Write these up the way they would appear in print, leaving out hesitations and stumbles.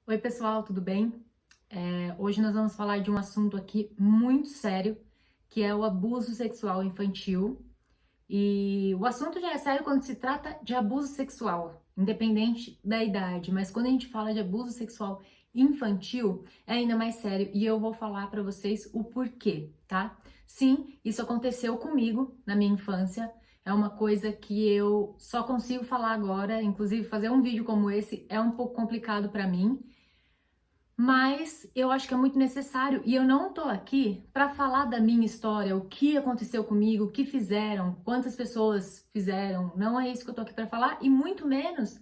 Oi, pessoal, tudo bem? Hoje nós vamos falar de um assunto aqui muito sério, que é o abuso sexual infantil. E o assunto já é sério quando se trata de abuso sexual, independente da idade, mas quando a gente fala de abuso sexual infantil, é ainda mais sério e eu vou falar para vocês o porquê, tá? Sim, isso aconteceu comigo na minha infância. É uma coisa que eu só consigo falar agora, inclusive fazer um vídeo como esse é um pouco complicado para mim. Mas eu acho que é muito necessário e eu não tô aqui para falar da minha história, o que aconteceu comigo, o que fizeram, quantas pessoas fizeram. Não é isso que eu tô aqui para falar e muito menos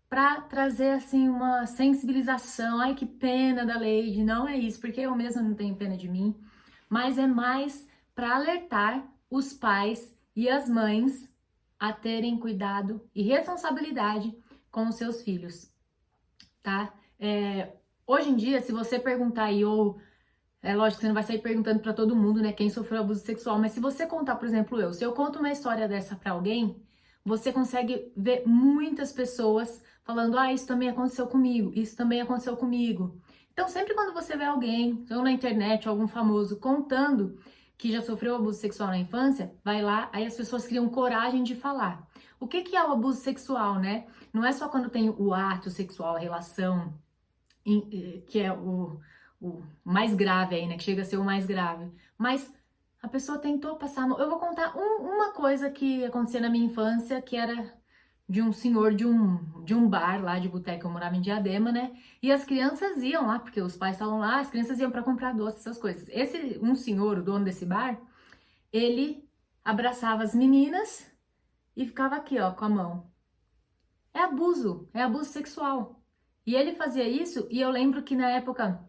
para trazer assim uma sensibilização. Ai, que pena da Lady. Não é isso, porque eu mesma não tenho pena de mim, mas é mais para alertar os pais e as mães a terem cuidado e responsabilidade com os seus filhos, tá? Hoje em dia, se você perguntar aí, ou é lógico que você não vai sair perguntando pra todo mundo, né, quem sofreu abuso sexual, mas se você contar, por exemplo, se eu conto uma história dessa pra alguém, você consegue ver muitas pessoas falando: "Ah, isso também aconteceu comigo, isso também aconteceu comigo". Então, sempre quando você vê alguém, ou na internet, ou algum famoso contando que já sofreu abuso sexual na infância, vai lá, aí as pessoas criam coragem de falar. O que que é o abuso sexual, né? Não é só quando tem o ato sexual, a relação que é o mais grave aí, né? Que chega a ser o mais grave. Mas a pessoa tentou passar. Eu vou contar uma coisa que acontecia na minha infância, que era de um senhor de um bar lá de boteca. Eu morava em Diadema, né? E as crianças iam lá, porque os pais estavam lá, as crianças iam para comprar doce, essas coisas. Um senhor, o dono desse bar, ele abraçava as meninas e ficava aqui, ó, com a mão. É abuso sexual. E ele fazia isso, e eu lembro que na época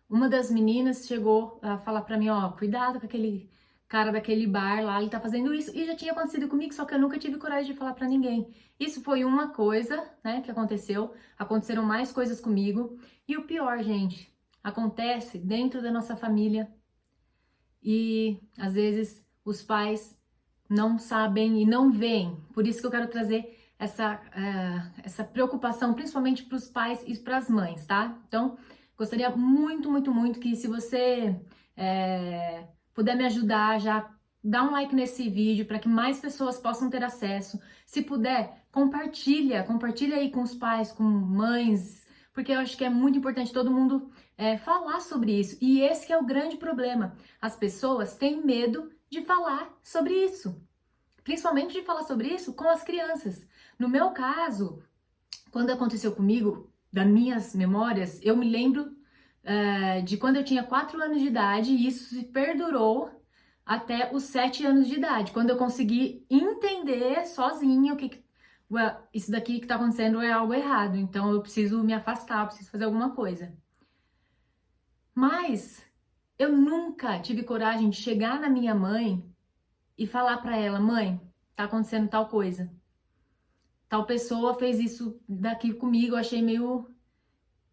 uma das meninas chegou a falar pra mim, ó, cuidado com aquele cara daquele bar lá, ele tá fazendo isso. E já tinha acontecido comigo, só que eu nunca tive coragem de falar pra ninguém. Isso foi uma coisa, né, que aconteceu. Aconteceram mais coisas comigo. E o pior, gente, acontece dentro da nossa família. E às vezes os pais não sabem e não veem. Por isso que eu quero trazer essa preocupação, principalmente para os pais e para as mães, tá? Então, gostaria muito, muito, muito que se você puder me ajudar, já dá um like nesse vídeo para que mais pessoas possam ter acesso. Se puder, compartilha aí com os pais, com mães, porque eu acho que é muito importante todo mundo falar sobre isso. E esse que é o grande problema. As pessoas têm medo de falar sobre isso. Principalmente de falar sobre isso com as crianças. No meu caso, quando aconteceu comigo, das minhas memórias, eu me lembro de quando eu tinha 4 anos de idade e isso se perdurou até os 7 anos de idade, quando eu consegui entender sozinha ué, isso daqui que tá acontecendo é algo errado, então eu preciso me afastar, eu preciso fazer alguma coisa. Mas eu nunca tive coragem de chegar na minha mãe e falar pra ela: "Mãe, tá acontecendo tal coisa. Tal pessoa fez isso daqui comigo, eu achei meio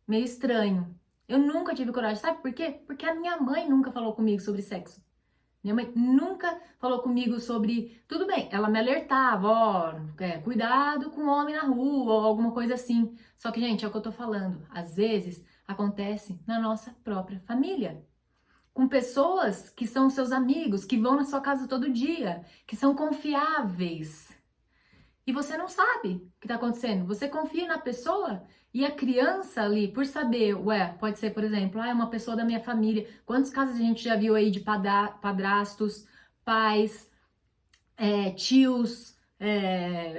estranho". Eu nunca tive coragem, sabe por quê? Porque a minha mãe nunca falou comigo sobre sexo. Minha mãe nunca falou comigo sobre. Tudo bem, ela me alertava, ó, cuidado com o homem na rua, ou alguma coisa assim. Só que, gente, é o que eu tô falando. Às vezes acontece na nossa própria família. Com pessoas que são seus amigos, que vão na sua casa todo dia, que são confiáveis. E você não sabe o que está acontecendo. Você confia na pessoa e a criança ali, por saber, ué, pode ser, por exemplo, é uma pessoa da minha família. Quantos casos a gente já viu aí de padrastos, pais, tios,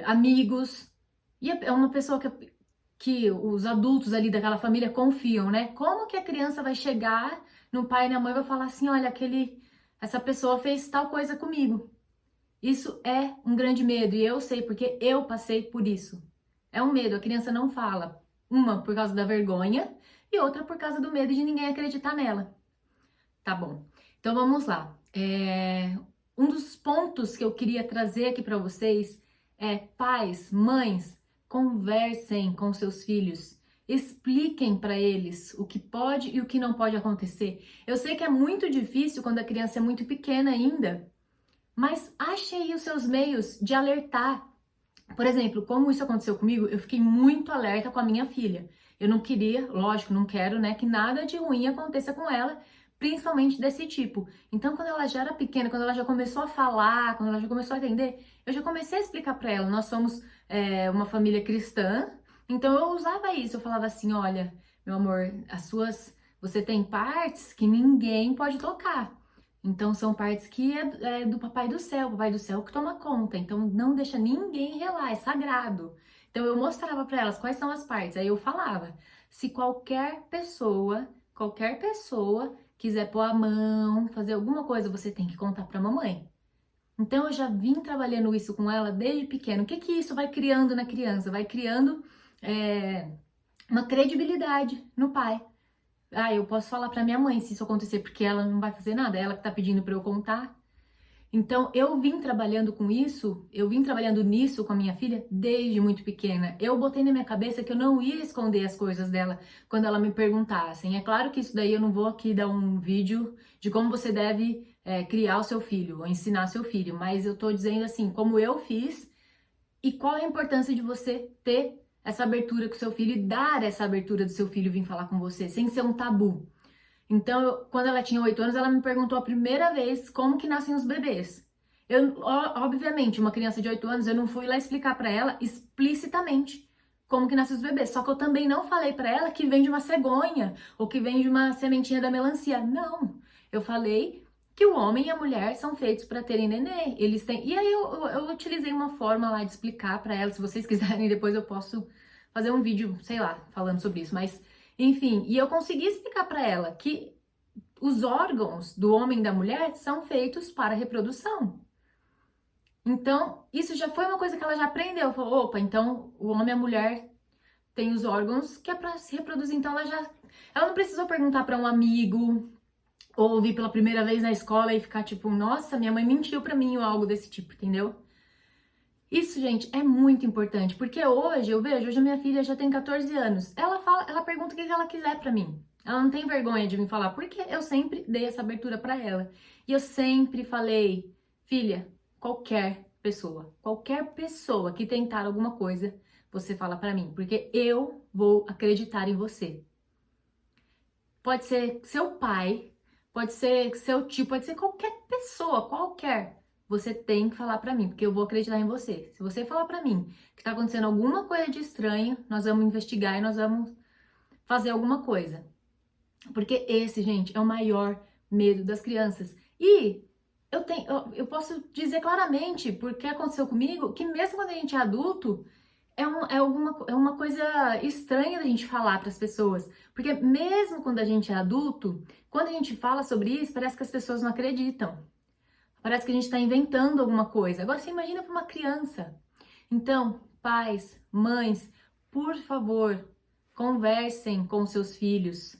amigos? E é uma pessoa que os adultos ali daquela família confiam, né? Como que a criança vai chegar no pai e na mãe e vai falar assim: olha, essa pessoa fez tal coisa comigo? Isso é um grande medo e eu sei porque eu passei por isso. É um medo, a criança não fala. Uma por causa da vergonha e outra por causa do medo de ninguém acreditar nela. Tá bom. Então vamos lá. Um dos pontos que eu queria trazer aqui para vocês é: pais, mães, conversem com seus filhos. Expliquem para eles o que pode e o que não pode acontecer. Eu sei que é muito difícil quando a criança é muito pequena ainda, mas ache aí os seus meios de alertar. Por exemplo, como isso aconteceu comigo, eu fiquei muito alerta com a minha filha. Eu não queria, lógico, não quero, né, que nada de ruim aconteça com ela, principalmente desse tipo. Então, quando ela já era pequena, quando ela já começou a falar, quando ela já começou a entender, eu já comecei a explicar para ela. Nós somos uma família cristã, então eu usava isso. Eu falava assim, olha, meu amor, você tem partes que ninguém pode tocar. Então são partes que é do o Papai do Céu que toma conta. Então não deixa ninguém relar, é sagrado. Então eu mostrava para elas quais são as partes. Aí eu falava, se qualquer pessoa quiser pôr a mão, fazer alguma coisa, você tem que contar para a mamãe. Então eu já vim trabalhando isso com ela desde pequeno. O que que isso vai criando na criança? Vai criando é, uma credibilidade no pai. Ah, eu posso falar pra minha mãe se isso acontecer, porque ela não vai fazer nada, ela que tá pedindo pra eu contar. Então, eu vim trabalhando com isso, eu vim trabalhando nisso com a minha filha desde muito pequena. Eu botei na minha cabeça que eu não ia esconder as coisas dela quando ela me perguntasse. É claro que isso daí eu não vou aqui dar um vídeo de como você deve criar o seu filho ou ensinar seu filho, mas eu tô dizendo assim, como eu fiz e qual é a importância de você ter essa abertura com seu filho e dar essa abertura do seu filho vir falar com você, sem ser um tabu. Então, quando ela tinha 8 anos, ela me perguntou a primeira vez como que nascem os bebês. Obviamente, uma criança de 8 anos, eu não fui lá explicar para ela explicitamente como que nascem os bebês. Só que eu também não falei para ela que vem de uma cegonha ou que vem de uma sementinha da melancia. Não. Eu falei que o homem e a mulher são feitos para terem nenê. Eles têm. E aí eu utilizei uma forma lá de explicar para ela. Se vocês quiserem, depois eu posso fazer um vídeo, sei lá, falando sobre isso. Mas, enfim, e eu consegui explicar para ela que os órgãos do homem e da mulher são feitos para reprodução. Então, isso já foi uma coisa que ela já aprendeu. Falou, opa, então o homem e a mulher têm os órgãos que é para se reproduzir. Então, ela não precisou perguntar para um amigo ou ouvir pela primeira vez na escola e ficar tipo, nossa, minha mãe mentiu para mim ou algo desse tipo, entendeu? Isso, gente, é muito importante, porque hoje a minha filha já tem 14 anos. Ela pergunta o que ela quiser pra mim. Ela não tem vergonha de me falar, porque eu sempre dei essa abertura pra ela. E eu sempre falei, filha, qualquer pessoa que tentar alguma coisa, você fala pra mim, porque eu vou acreditar em você. Pode ser seu pai, pode ser seu tio, pode ser qualquer pessoa, qualquer. Você tem que falar pra mim, porque eu vou acreditar em você. Se você falar pra mim que tá acontecendo alguma coisa de estranho, nós vamos investigar e nós vamos fazer alguma coisa. Porque esse, gente, é o maior medo das crianças. E eu posso dizer claramente, porque aconteceu comigo, que mesmo quando a gente é adulto, é uma coisa estranha da gente falar para as pessoas. Porque mesmo quando a gente é adulto, quando a gente fala sobre isso, parece que as pessoas não acreditam. Parece que a gente está inventando alguma coisa. Agora você imagina para uma criança. Então, pais, mães, por favor, conversem com seus filhos,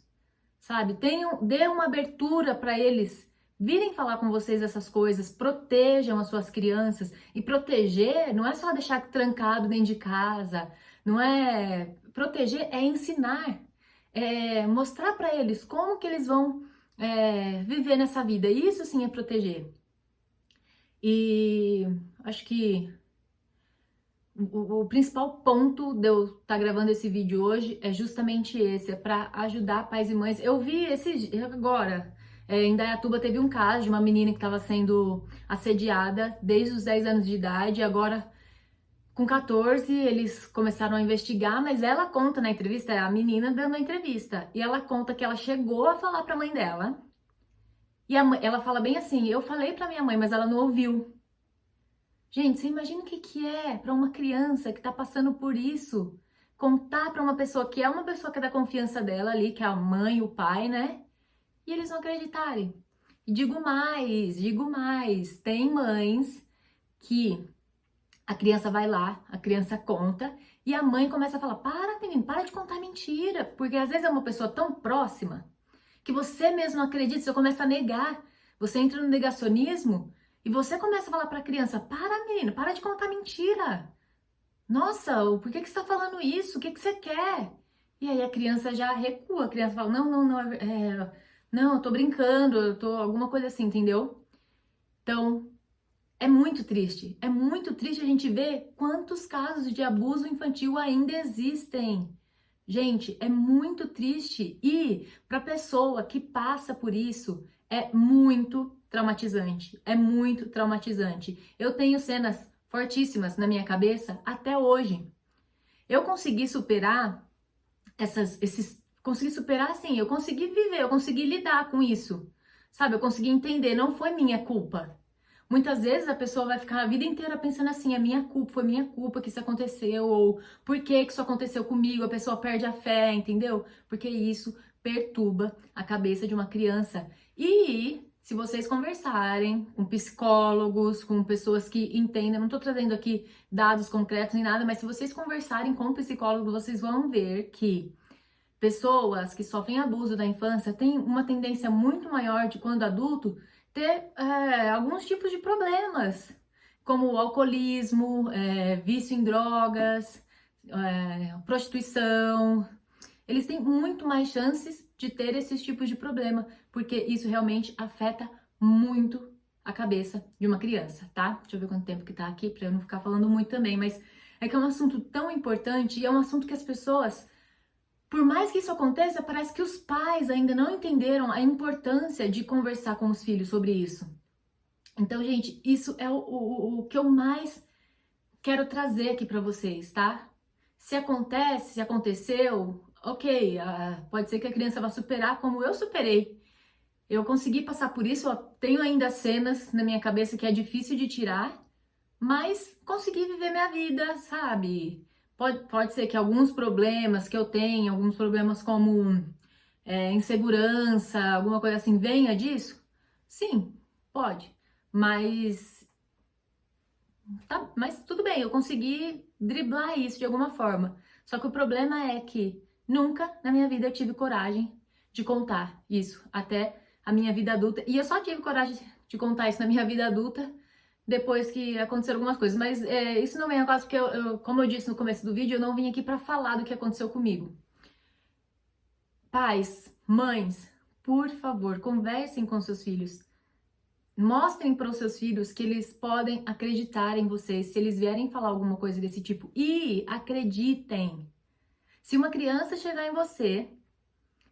sabe? Dê uma abertura para eles virem falar com vocês essas coisas, protejam as suas crianças. E proteger não é só deixar trancado dentro de casa, não é. Proteger é ensinar, é mostrar para eles como que eles vão viver nessa vida. Isso sim é proteger. E acho que o principal ponto de eu estar gravando esse vídeo hoje é justamente esse, é para ajudar pais e mães. Eu vi agora, em Indaiatuba teve um caso de uma menina que estava sendo assediada desde os 10 anos de idade, e agora com 14 eles começaram a investigar, mas ela conta na entrevista, é a menina dando a entrevista, e ela conta que ela chegou a falar para a mãe dela, e ela fala bem assim, eu falei para minha mãe, mas ela não ouviu. Gente, você imagina o que que é para uma criança que está passando por isso? Contar para uma pessoa que é uma pessoa que é da confiança dela ali, que é a mãe, o pai, né? E eles não acreditarem. E digo mais, tem mães que a criança vai lá, a criança conta, e a mãe começa a falar, para menino, para de contar mentira, porque às vezes é uma pessoa tão próxima que você mesmo não acredita, você começa a negar, você entra no negacionismo, e você começa a falar para a criança, para menino, para de contar mentira. Nossa, por que que você está falando isso? O que que você quer? E aí a criança já recua, a criança fala, não, não, eu tô brincando, eu tô alguma coisa assim, entendeu? Então, é muito triste a gente ver quantos casos de abuso infantil ainda existem. Gente, é muito triste e para a pessoa que passa por isso é muito traumatizante, é muito traumatizante. Eu tenho cenas fortíssimas na minha cabeça até hoje. Eu consegui superar consegui superar assim, eu consegui viver, eu consegui lidar com isso, sabe? Eu consegui entender, não foi minha culpa. Muitas vezes a pessoa vai ficar a vida inteira pensando assim, é minha culpa, foi minha culpa que isso aconteceu, ou por que que isso aconteceu comigo, a pessoa perde a fé, entendeu? Porque isso perturba a cabeça de uma criança. E se vocês conversarem com psicólogos, com pessoas que entendem, não tô trazendo aqui dados concretos nem nada, mas se vocês conversarem com psicólogos, vocês vão ver que pessoas que sofrem abuso da infância têm uma tendência muito maior de quando adulto ter alguns tipos de problemas, como alcoolismo, vício em drogas, prostituição. Eles têm muito mais chances de ter esses tipos de problema, porque isso realmente afeta muito a cabeça de uma criança, tá? Deixa eu ver quanto tempo que tá aqui, pra eu não ficar falando muito também, mas é que é um assunto tão importante e é um assunto que as pessoas, por mais que isso aconteça, parece que os pais ainda não entenderam a importância de conversar com os filhos sobre isso. Então, gente, isso é o que eu mais quero trazer aqui pra vocês, tá? Se acontece, se aconteceu, ok, pode ser que a criança vá superar como eu superei. Eu consegui passar por isso, eu tenho ainda cenas na minha cabeça que é difícil de tirar, mas consegui viver minha vida, sabe? Pode ser que alguns problemas que eu tenho, alguns problemas como insegurança, alguma coisa assim, venha disso? Sim, pode. Mas, mas tudo bem, eu consegui driblar isso de alguma forma. Só que o problema é que nunca na minha vida eu tive coragem de contar isso até a minha vida adulta. E eu só tive coragem de contar isso na minha vida adulta depois que aconteceram algumas coisas. Mas isso não vem ao caso porque, como eu disse no começo do vídeo, eu não vim aqui pra falar do que aconteceu comigo. Pais, mães, por favor, conversem com seus filhos. Mostrem para os seus filhos que eles podem acreditar em vocês se eles vierem falar alguma coisa desse tipo. E acreditem. Se uma criança chegar em você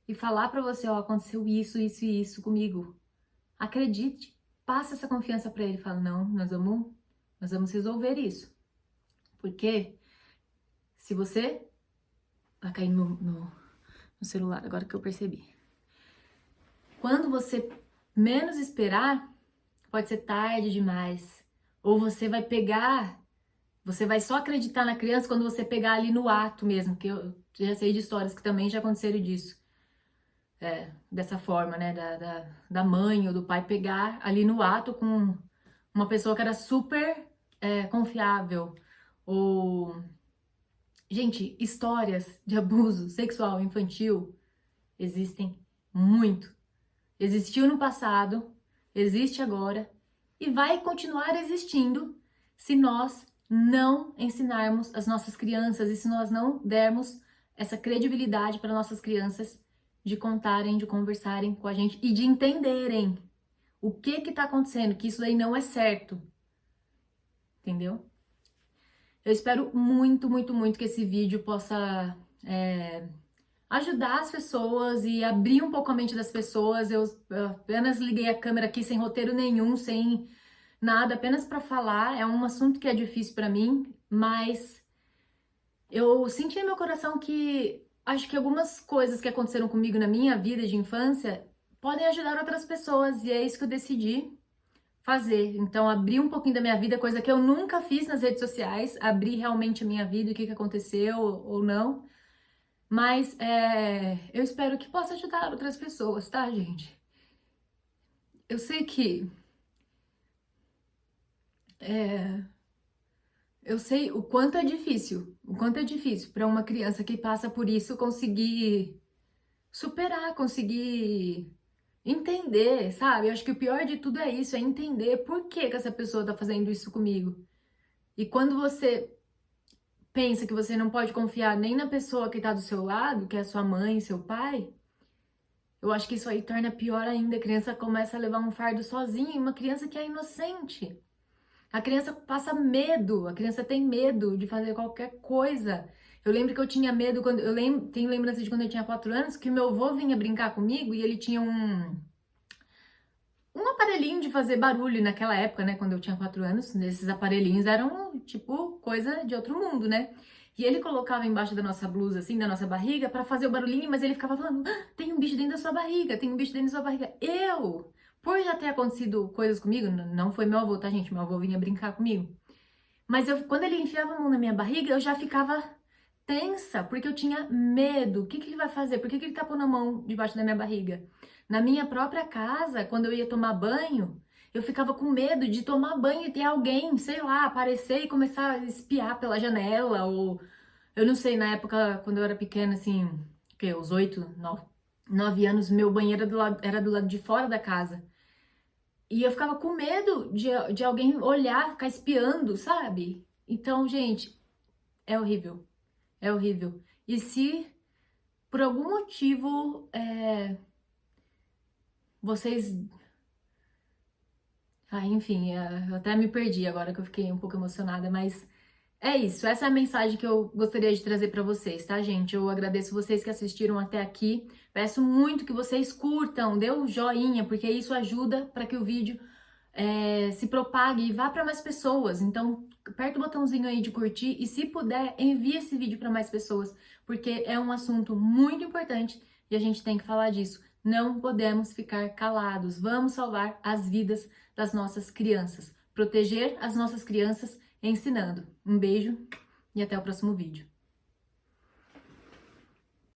e falar para você, ó, aconteceu isso, isso e isso comigo, acredite. Passa essa confiança para ele. Fala, não, nós vamos resolver isso. Porque se você... Vai cair no celular, agora que eu percebi. Quando você menos esperar, pode ser tarde demais. Ou você vai só acreditar na criança quando você pegar ali no ato mesmo, que eu já sei de histórias que também já aconteceram disso. Dessa forma, né, da mãe ou do pai pegar ali no ato com uma pessoa que era super confiável. Ou... Gente, histórias de abuso sexual infantil existem muito. Existiu no passado, existe agora e vai continuar existindo se nós não ensinarmos as nossas crianças e se nós não dermos essa credibilidade para nossas crianças de contarem, de conversarem com a gente e de entenderem o que está acontecendo, que isso aí não é certo. Entendeu? Eu espero muito, muito, muito que esse vídeo possa ajudar as pessoas e abrir um pouco a mente das pessoas. Eu apenas liguei a câmera aqui sem roteiro nenhum, sem nada, apenas para falar. É um assunto que é difícil para mim, mas eu senti no meu coração que acho que algumas coisas que aconteceram comigo na minha vida de infância podem ajudar outras pessoas e é isso que eu decidi fazer. Então, abrir um pouquinho da minha vida, coisa que eu nunca fiz nas redes sociais, abrir realmente a minha vida, o que aconteceu ou não. Mas eu espero que possa ajudar outras pessoas, tá, gente? Eu sei que... eu sei o quanto é difícil para uma criança que passa por isso conseguir superar, conseguir entender, sabe? Eu acho que o pior de tudo é isso, é entender por que essa pessoa tá fazendo isso comigo. E quando você pensa que você não pode confiar nem na pessoa que tá do seu lado, que é sua mãe, seu pai, eu acho que isso aí torna pior ainda. A criança começa a levar um fardo sozinha, e uma criança que é inocente. A criança passa medo, a criança tem medo de fazer qualquer coisa. Eu lembro que eu tinha medo quando tenho lembrança de quando eu tinha 4 anos, que meu avô vinha brincar comigo e ele tinha um aparelhinho de fazer barulho naquela época, né? Quando eu tinha 4 anos, esses aparelhinhos eram tipo coisa de outro mundo, né? E ele colocava embaixo da nossa blusa, assim, da nossa barriga, pra fazer o barulhinho, mas ele ficava falando: "Ah, tem um bicho dentro da sua barriga, tem um bicho dentro da sua barriga." Por já ter acontecido coisas comigo, não foi meu avô, tá, gente? Meu avô vinha brincar comigo. Mas quando ele enfiava a mão na minha barriga, eu já ficava tensa, porque eu tinha medo. O que que ele vai fazer? Por que que ele tá pondo a mão debaixo da minha barriga? Na minha própria casa, quando eu ia tomar banho, eu ficava com medo de tomar banho e ter alguém, sei lá, aparecer e começar a espiar pela janela, ou eu não sei, na época, quando eu era pequena, assim, que os 8, 9 anos, meu banheiro era do lado de fora da casa. E eu ficava com medo de alguém olhar, ficar espiando, sabe? Então, gente, é horrível. É horrível. E se por algum motivo vocês. Ah, enfim, eu até me perdi agora que eu fiquei um pouco emocionada, mas é isso. Essa é a mensagem que eu gostaria de trazer para vocês, tá, gente? Eu agradeço vocês que assistiram até aqui. Peço muito que vocês curtam, dê um joinha, porque isso ajuda para que o vídeo se propague e vá para mais pessoas. Então, aperta o botãozinho aí de curtir e, se puder, envie esse vídeo para mais pessoas, porque é um assunto muito importante e a gente tem que falar disso. Não podemos ficar calados. Vamos salvar as vidas das nossas crianças. Proteger as nossas crianças ensinando. Um beijo e até o próximo vídeo.